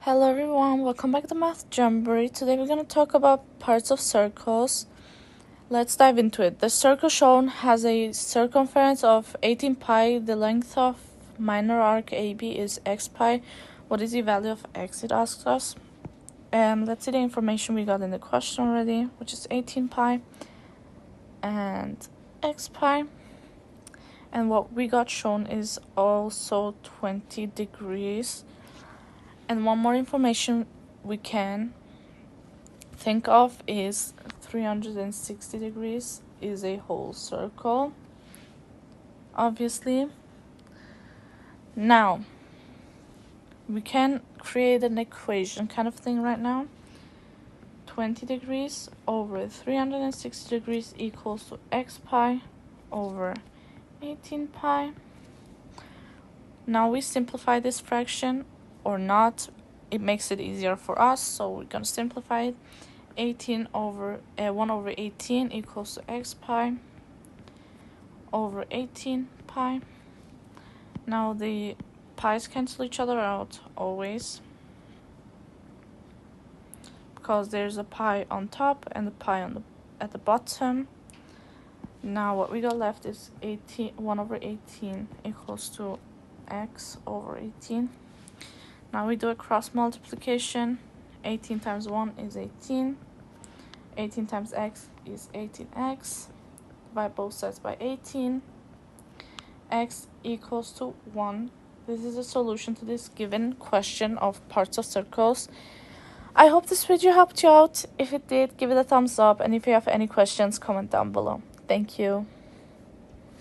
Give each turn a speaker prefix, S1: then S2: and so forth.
S1: Hello everyone, welcome back to Math Jamboree. Today we're going to talk about parts of circles. Let's dive into it. The circle shown has a circumference of 18 pi. The length of minor arc AB is x pi. What is the value of x, it asks us. Let's see the information we got in the question already, which is 18 pi and x pi. And what we got shown is also 20 degrees. And one more information we can think of is 360 degrees is a whole circle, obviously. Now, we can create an equation kind of thing right now. 20 degrees over 360 degrees equals to x pi over 18 pi. Now we simplify this fraction. Or not, it makes it easier for us, so we're gonna simplify it. 1 over 18 equals to x pi over 18 pi. Now the pi's cancel each other out always, because there's a pi on top and a pi at the bottom. Now what we got left is 1 over 18 equals to x over 18. Now we do a cross multiplication. 18 times 1 is 18. 18 times x is 18x. Divide both sides by 18. X equals to 1. This is a solution to this given question of parts of circles. I hope this video helped you out. If it did, give it a thumbs up. And if you have any questions, comment down below. Thank you.